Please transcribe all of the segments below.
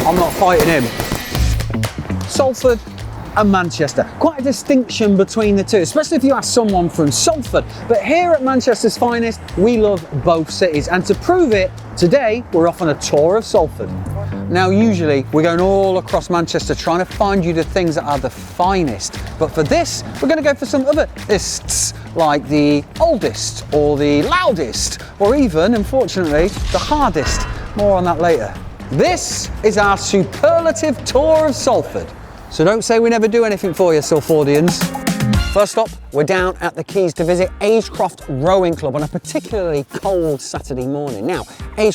I'm not fighting him. Salford and Manchester. Quite a distinction between the two, especially if you ask someone from Salford. But here at Manchester's Finest, we love both cities. And to prove it, today we're off on a tour of Salford. Now, usually we're going all across Manchester trying to find you the things that are the finest. But for this, we're going to go for some other ists, like the oldest, or the loudest, or even, unfortunately, the hardest. More on that later. This is our superlative tour of Salford. So don't say we never do anything for you, Salfordians. First up, we're down at the quays to visit Croft Rowing Club on a particularly cold Saturday morning. Now,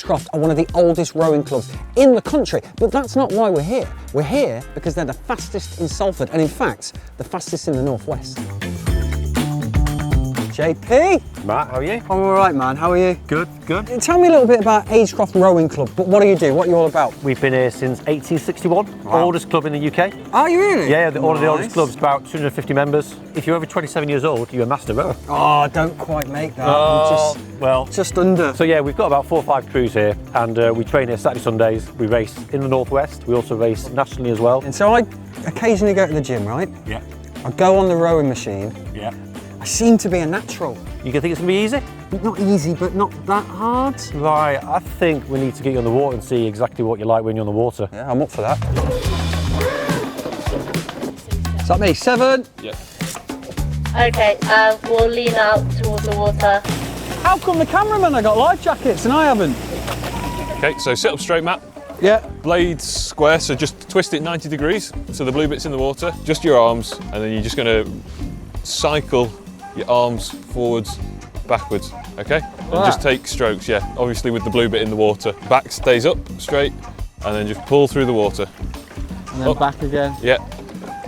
Croft are one of the oldest rowing clubs in the country, but that's not why we're here. We're here because they're the fastest in Salford, and in fact, the fastest in the Northwest. JP? Matt, how are you? I'm all right, man. How are you? Good, good. Tell me a little bit about Croft Rowing Club. But what do you do? What are you all about? We've been here since 1861, Wow. Oldest club in the UK. Are you really? Yeah, one of the oldest Nice. clubs, about 250 members. If you're over 27 years old, you're a master rower. Oh, don't quite make that. Oh, I'm well. just under. So yeah, we've got about 4 or 5 crews here, and we train here Saturday, Sundays. We race in the Northwest. We also race nationally as well. And so I occasionally go to the gym, right? Yeah. I go on the rowing machine. Yeah. I seem to be a natural. You can think it's gonna be easy? Not easy, but not that hard. Right, I think we need to get you on the water and see exactly what you like when you're on the water. Yeah, I'm up for that. Is that me? 7? Yeah. Okay, we'll lean out towards the water. How come the cameraman I got life jackets and I haven't? Okay, so sit up straight, Matt. Yeah. Blades square, so just twist it 90 degrees so the blue bit's in the water. Just your arms, and then you're just going to cycle your arms forwards, backwards, okay? And just take strokes, yeah, obviously with the blue bit in the water. Back stays up, straight, and then just pull through the water. And then back again. Yeah.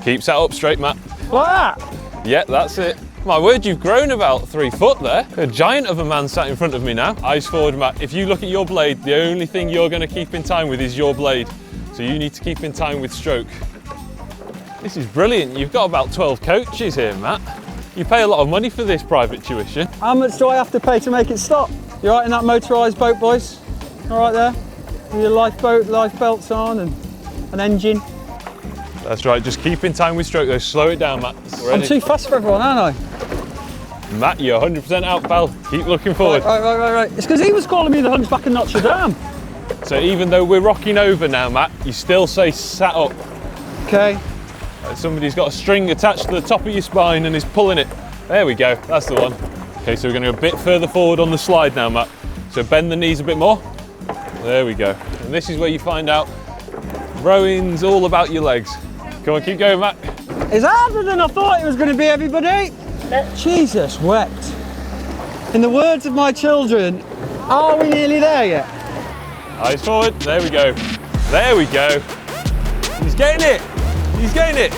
Keep sat up straight, Matt. Like that? Yeah, that's it. My word, you've grown about 3 foot there. A giant of a man sat in front of me now. Eyes forward, Matt. If you look at your blade, the only thing you're going to keep in time with is your blade. So you need to keep in time with stroke. This is brilliant. You've got about 12 coaches here, Matt. You pay a lot of money for this private tuition. How much do I have to pay to make it stop? You all right in that motorised boat, boys? All right there? With your lifeboat, life belts on and an engine? That's right, just keep in time with stroke though. Slow it down, Matt. I'm too fast for everyone, aren't I? Matt, you're 100% out, pal. Keep looking forward. Right. It's because he was calling me the Hunchback of Notre Dame. So even though we're rocking over now, Matt, you still say sat up. Okay. Somebody's got a string attached to the top of your spine and is pulling it. There we go, that's the one. Okay, so we're going to go a bit further forward on the slide now, Matt. So bend the knees a bit more. There we go. And this is where you find out rowing's all about your legs. Come on, keep going, Matt. It's harder than I thought it was going to be, everybody. Jesus wept. In the words of my children, are we nearly there yet? Eyes forward, there we go. There we go. He's getting it. He's getting it.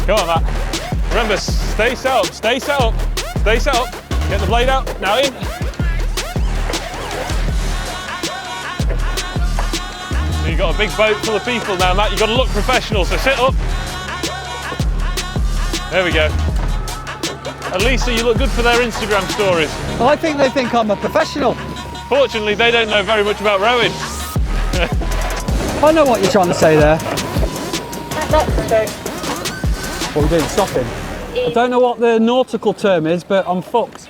Come on, Matt. Remember, stay set up, stay set up, stay set up. Get the blade out, now in. So you've got a big boat full of people now, Matt. You've got to look professional, so sit up. There we go. At least so you look good for their Instagram stories. I think they think I'm a professional. Fortunately, they don't know very much about rowing. I know what you're trying to say there. Stop stroke. What are we doing? Stopping? I don't know what the nautical term is, but I'm fucked.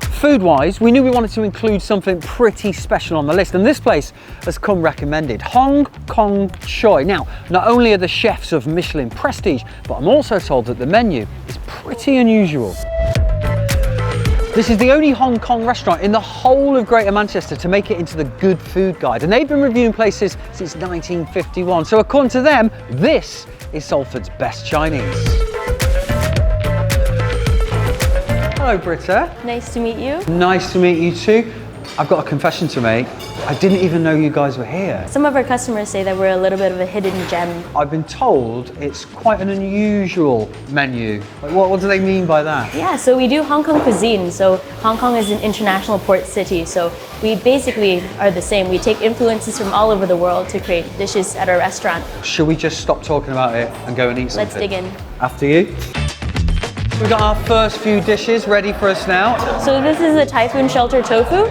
Food-wise, we knew we wanted to include something pretty special on the list, and this place has come recommended, Hong Kong Choi. Now, not only are the chefs of Michelin prestige, but I'm also told that the menu is pretty unusual. This is the only Hong Kong restaurant in the whole of Greater Manchester to make it into the Good Food Guide, and they've been reviewing places since 1951. So according to them, this is Salford's best Chinese. Hello, Britta. Nice to meet you. Nice to meet you too. I've got a confession to make. I didn't even know you guys were here. Some of our customers say that we're a little bit of a hidden gem. I've been told it's quite an unusual menu. Like, what do they mean by that? Yeah, so we do Hong Kong cuisine. So Hong Kong is an international port city. So we basically are the same. We take influences from all over the world to create dishes at our restaurant. Should we just stop talking about it and go and eat something? Let's dig in. After you. We've got our first few dishes ready for us now. So this is a typhoon shelter tofu.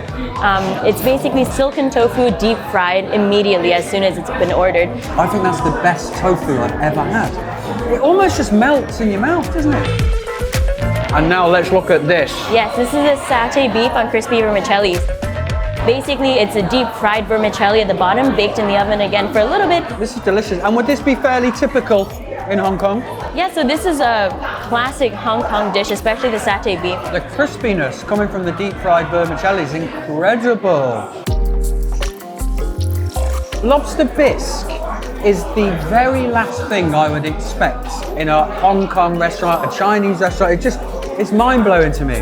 It's basically silken tofu deep fried immediately as soon as it's been ordered. I think that's the best tofu I've ever had. It almost just melts in your mouth, doesn't it? And now let's look at this. Yes, this is a satay beef on crispy vermicelli. Basically, it's a deep fried vermicelli at the bottom, baked in the oven again for a little bit. This is delicious. And would this be fairly typical in Hong Kong? Yeah, so this is a classic Hong Kong dish, especially the satay beef. The crispiness coming from the deep fried vermicelli is incredible. Lobster bisque is the very last thing I would expect in a Hong Kong restaurant, a Chinese restaurant. It's mind-blowing to me.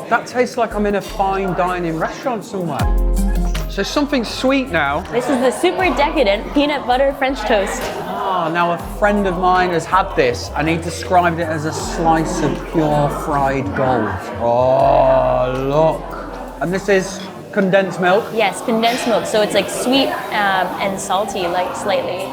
That tastes like I'm in a fine dining restaurant somewhere. So something sweet now. This is the super decadent peanut butter French toast. Ah, now a friend of mine has had this and he described it as a slice of pure fried gold. Oh, look. And this is condensed milk? Yes, condensed milk. So it's like sweet and salty, like slightly.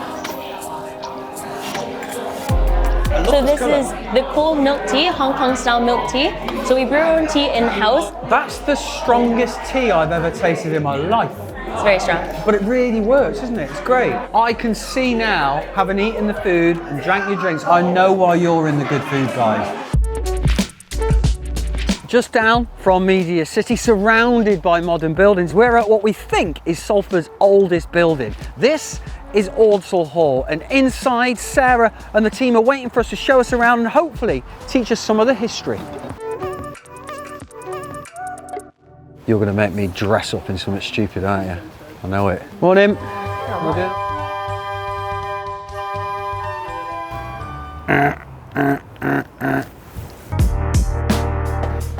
So this is the cold milk tea, Hong Kong style milk tea. So we brew our own tea in-house. That's the strongest tea I've ever tasted in my life. It's very strong. But it really works, isn't it? It's great. I can see now, having eaten the food and drank your drinks, I know why you're in the good food guys. Just down from Media City, surrounded by modern buildings, we're at what we think is Salford's oldest building. This is Orel Hall, and inside, Sarah and the team are waiting for us to show us around and hopefully teach us some of the history. You're going to make me dress up in something stupid, aren't you? I know it. Morning. Morning.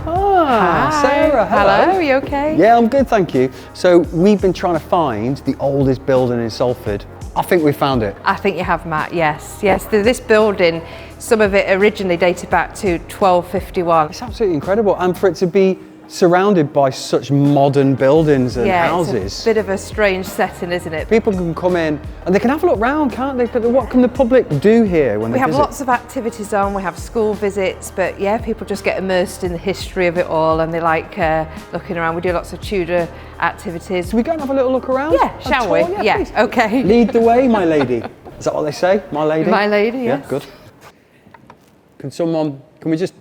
Hi. Sarah, hello. Are you okay? Yeah, I'm good, thank you. So we've been trying to find the oldest building in Salford. I think we found it. I think you have, Matt, yes. Yes, this building, some of it originally dated back to 1251. It's absolutely incredible. And for it to be surrounded by such modern buildings and houses. It's a bit of a strange setting, isn't it? People can come in and they can have a look round, can't they? But what can the public do here when they visit? We have lots of activities on, we have school visits, but yeah, people just get immersed in the history of it all and they like looking around. We do lots of Tudor activities. Can we go and have a little look around? Yeah, shall we? Yeah, please. okay. Lead the way, my lady. Is that what they say? My lady? My lady, yes. Yeah, good. Can we just,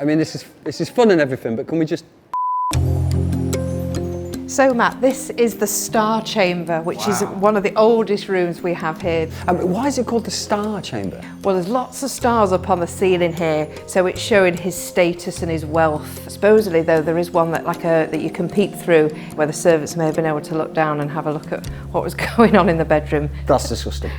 I mean, this is fun and everything, but can we just... So Matt, this is the Star Chamber, which is one of the oldest rooms we have here. Why is it called the Star Chamber? Well, there's lots of stars up on the ceiling here, so it's showing his status and his wealth. Supposedly, though, there is one that you can peek through, where the servants may have been able to look down and have a look at what was going on in the bedroom. That's disgusting.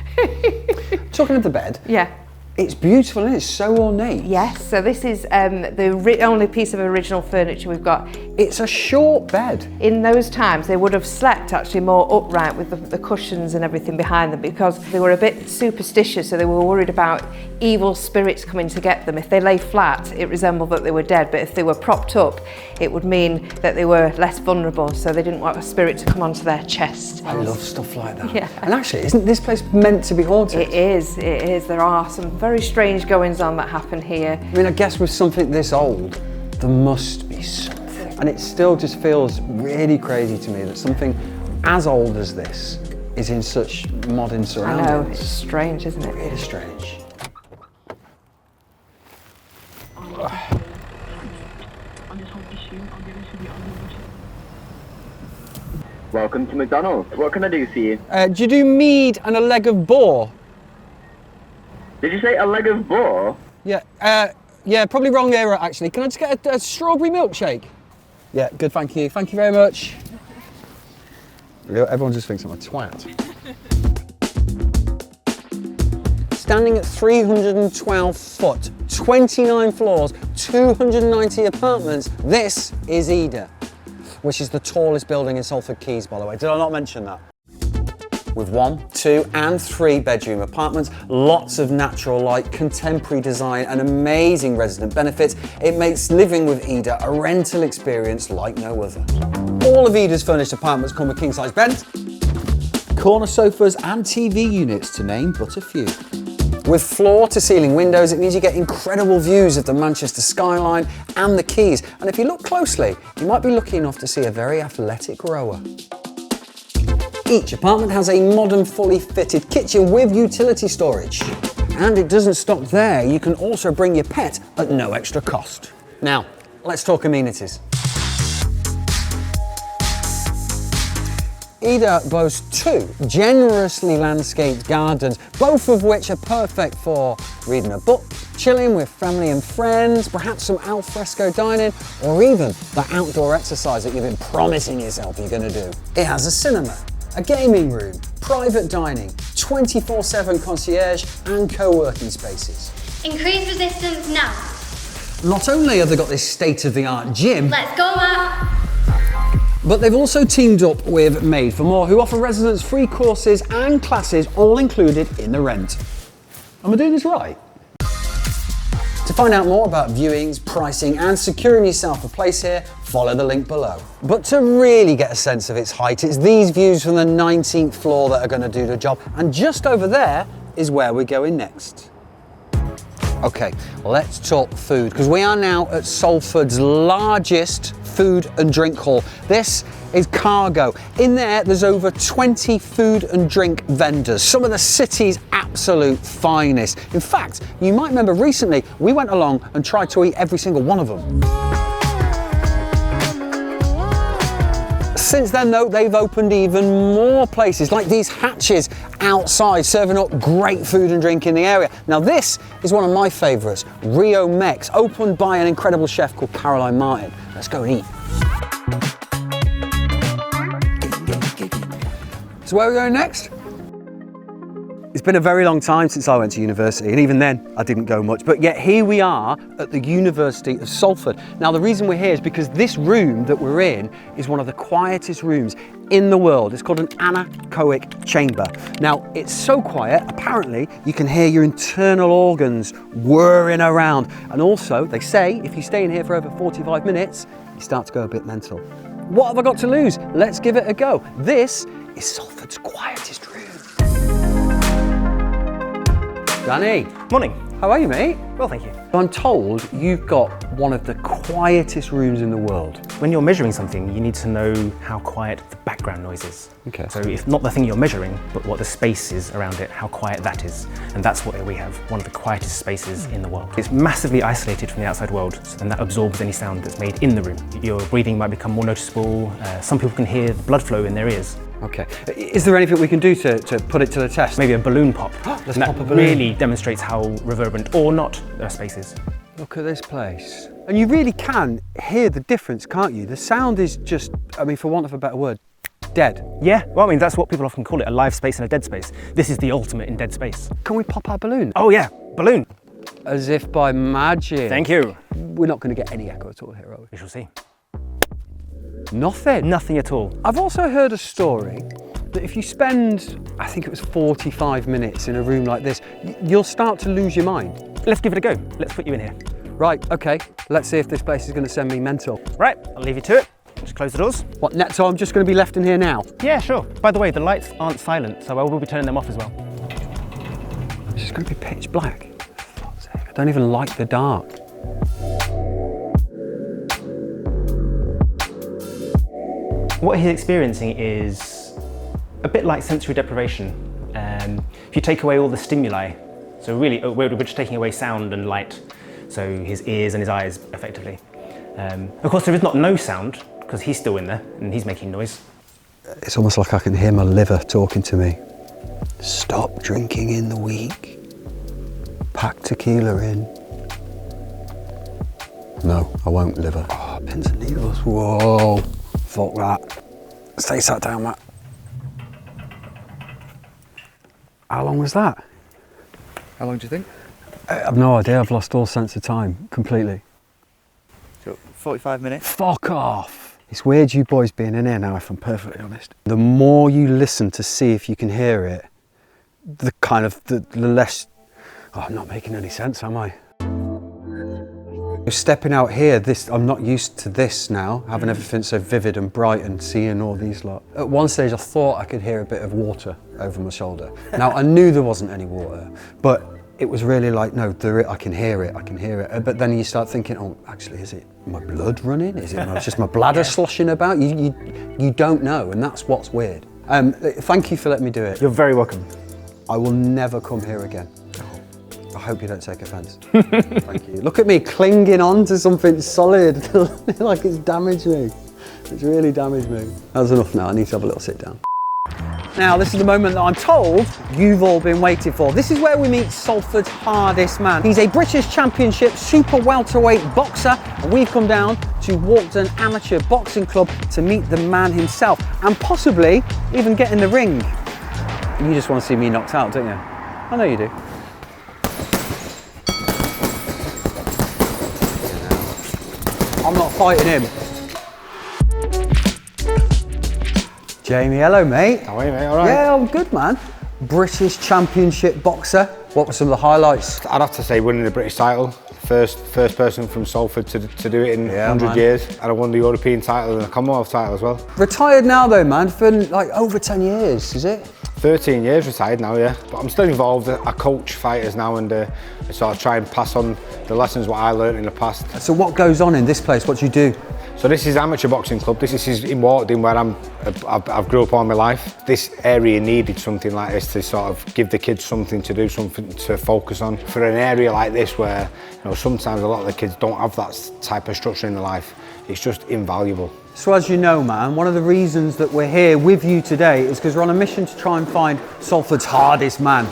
Talking of the bed. Yeah. It's beautiful and it's so ornate. Yes, so this is the only piece of original furniture we've got. It's a short bed. In those times, they would have slept actually more upright with the cushions and everything behind them because they were a bit superstitious, so they were worried about evil spirits coming to get them. If they lay flat, it resembled that they were dead, but if they were propped up, it would mean that they were less vulnerable, so they didn't want a spirit to come onto their chest. I love stuff like that. Yeah. And actually, isn't this place meant to be haunted? It is. There are some very strange goings on that happen here. I mean, I guess with something this old, there must be something. And it still just feels really crazy to me that something as old as this is in such modern surroundings. I know, it's strange, isn't it? Really strange. Welcome to McDonald's. What can I do for you? Do you do mead and a leg of boar? Did you say a leg of boar? Yeah, yeah, probably wrong era actually. Can I just get a strawberry milkshake? Yeah, good, thank you. Thank you very much. Everyone just thinks I'm a twat. Standing at 312 foot, 29 floors, 290 apartments, this is Eda, which is the tallest building in Salford Quays, by the way. Did I not mention that? With 1, 2 and 3 bedroom apartments, lots of natural light, contemporary design and amazing resident benefits, it makes living with Eda a rental experience like no other. All of Eda's furnished apartments come with king-size beds, corner sofas and TV units to name but a few. With floor-to-ceiling windows, it means you get incredible views of the Manchester skyline and the quays. And if you look closely, you might be lucky enough to see a very athletic rower. Each apartment has a modern, fully fitted kitchen with utility storage. And it doesn't stop there. You can also bring your pet at no extra cost. Now, let's talk amenities. Ida boasts 2 generously landscaped gardens, both of which are perfect for reading a book, chilling with family and friends, perhaps some al fresco dining, or even the outdoor exercise that you've been promising yourself you're going to do. It has a cinema, a gaming room, private dining, 24/7 concierge and co-working spaces. Increase resistance now. Not only have they got this state-of-the-art gym, Let's go, Matt. but they've also teamed up with Made for More, who offer residents free courses and classes all included in the rent. Am I doing this right? To find out more about viewings, pricing and securing yourself a place here, follow the link below. But to really get a sense of its height, it's these views from the 19th floor that are going to do the job. And just over there is where we're going next. Okay, let's talk food, because we are now at Salford's largest food and drink hall. This is Cargo. In there's over 20 food and drink vendors, some of the city's absolute finest. In fact, you might remember recently we went along and tried to eat every single one of them. Since then though, they've opened even more places, like these hatches outside, serving up great food and drink in the area. Now this is one of my favourites, Rio Mex, opened by an incredible chef called Caroline Martin. Let's go and eat. So where are we going next? It's been a very long time since I went to university, and even then I didn't go much, but yet here we are at the University of Salford. Now the reason we're here is because this room that we're in is one of the quietest rooms in the world. It's called an anechoic chamber. Now it's so quiet, apparently you can hear your internal organs whirring around, and also they say if you stay in here for over 45 minutes, you start to go a bit mental. What have I got to lose? Let's give it a go. This is Salford's quietest room. Danny. Morning. How are you, mate? Well, thank you. I'm told you've got one of the quietest rooms in the world. When you're measuring something, you need to know how quiet the background noise is. Okay. So if not the thing you're measuring, but what the space is around it, how quiet that is. And that's what we have, one of the quietest spaces in the world. It's massively isolated from the outside world, and that absorbs any sound that's made in the room. Your breathing might become more noticeable. Some people can hear the blood flow in their ears. Okay. Is there anything we can do to put it to the test? Maybe a balloon pop. Let's and pop a that balloon. really demonstrates how reverberant or not a space is. Look at this place. And you really can hear the difference, can't you? The sound is just, I mean, for want of a better word, dead. Yeah, well, I mean, that's what people often call it, a live space and a dead space. This is the ultimate in dead space. Can we pop our balloon? Oh yeah, balloon. As if by magic. Thank you. We're not going to get any echo at all here, are we? We shall see. Nothing? Nothing at all. I've also heard a story that if you spend, I think it was 45 minutes in a room like this, you'll start to lose your mind. Let's give it a go. Let's put you in here. Right, okay. Let's see if this place is going to send me mental. Right, I'll leave you to it. Just close the doors. What, so I'm just going to be left in here now? Yeah, sure. By the way, the lights aren't silent, so I will be turning them off as well. It's just going to be pitch black. For fuck's sake, I don't even like the dark. What he's experiencing is a bit like sensory deprivation. If you take away all the stimuli, so really we're just taking away sound and light, so his ears and his eyes effectively. Of course there is not no sound, because he's still in there and he's making noise. It's almost like I can hear my liver talking to me. Stop drinking in the week. Pack tequila in. No, I won't, liver. Oh, pins and needles. Whoa. Fuck that. Stay sat down, Matt. How long was that? How long do you think? I have no idea. I've lost all sense of time completely. So 45 minutes. Fuck off. It's weird you boys being in here now, if I'm perfectly honest. The more you listen to see if you can hear it, the less... Oh, I'm not making any sense, am I? Stepping out here, I'm not used to this now, having everything so vivid and bright and seeing all these lot. At one stage I thought I could hear a bit of water over my shoulder. Now I knew there wasn't any water, but it was really like, no, I can hear it. But then you start thinking, oh, actually, is it my blood running? Is it just my bladder sloshing about? You don't know, and that's what's weird. Thank you for letting me do it. You're very welcome. I will never come here again. I hope you don't take offence. Thank you. Look at me clinging on to something solid, like it's damaged me. It's really damaged me. That's enough now, I need to have a little sit down. Now, this is the moment that I'm told you've all been waiting for. This is where we meet Salford's hardest man. He's a British Championship super welterweight boxer, and we've come down to Walkden Amateur Boxing Club to meet the man himself, and possibly even get in the ring. You just want to see me knocked out, don't you? I know you do. I'm not fighting him. Jamie, hello mate. How are you, mate? All right? Yeah, I'm good, man. British Championship boxer. What were some of the highlights? I'd have to say winning the British title. First person from Salford to do it in 100 years. And I won the European title and the Commonwealth title as well. Retired now though, man, for like over 10 years, is it? 13 years retired now, yeah. But I'm still involved. I coach fighters now and sort of try and pass on the lessons what I learned in the past. So what goes on in this place? What do you do? So this is Amateur Boxing Club. This is in Walkden where I've grew up all my life. This area needed something like this to sort of give the kids something to do, something to focus on. For an area like this where, you know, sometimes a lot of the kids don't have that type of structure in their life, it's just invaluable. So as you know, man, one of the reasons that we're here with you today is because we're on a mission to try and find Salford's hardest man.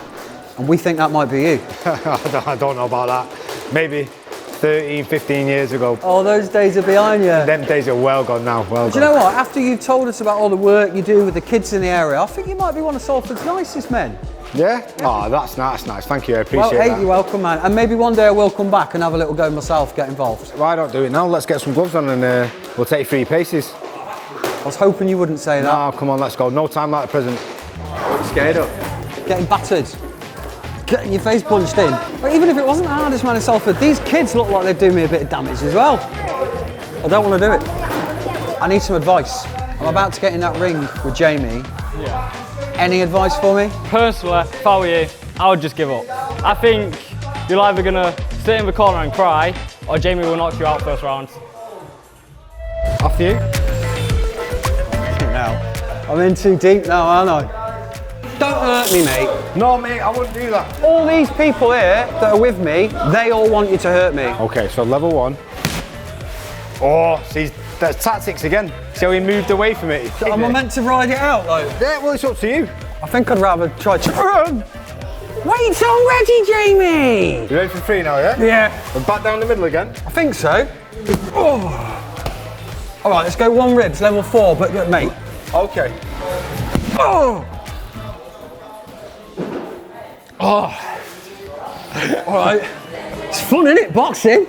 And we think that might be you. I don't know about that. Maybe 13, 15 years ago. Oh, those days are behind you. Them days are well gone now, well gone. Do you know what? After you've told us about all the work you do with the kids in the area, I think you might be one of Salford's nicest men. Yeah? Oh, that's nice. Thank you, I appreciate that. You're welcome, man. And maybe one day I will come back and have a little go myself, get involved. Why don't do it now? Let's get some gloves on and we'll take 3 paces. I was hoping you wouldn't say that. No, come on, let's go. No time like the present. Scared up. Getting battered. Getting your face punched in. But even if it wasn't the hardest man in Salford, these kids look like they'd do me a bit of damage as well. I don't want to do it. I need some advice. I'm about to get in that ring with Jamie. Yeah. Any advice for me? Personally, if I were you, I would just give up. I think you're either going to sit in the corner and cry, or Jamie will knock you out first round. Off you. Now, I'm in too deep now, aren't I? Don't hurt me, mate. No, mate, I wouldn't do that. All these people here that are with me, they all want you to hurt me. Okay, so level 1. Oh, see, that's tactics again. See how he moved away from it? Am I meant to ride it out, though? Yeah, well, it's up to you. I think I'd rather try to... Wait already, Jamie! You ready for 3 now, yeah? Yeah. And back down the middle again? I think so. Oh. All right, let's go 1 ribs, level 4, but mate. Okay. Oh! Oh. All right. It's fun, isn't it, boxing?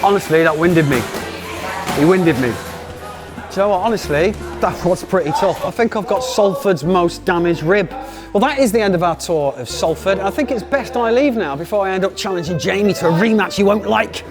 Honestly, that winded me. He winded me. Do you know what, honestly, that was pretty tough. I think I've got Salford's most damaged rib. Well, that is the end of our tour of Salford. I think it's best I leave now before I end up challenging Jamie to a rematch he won't like.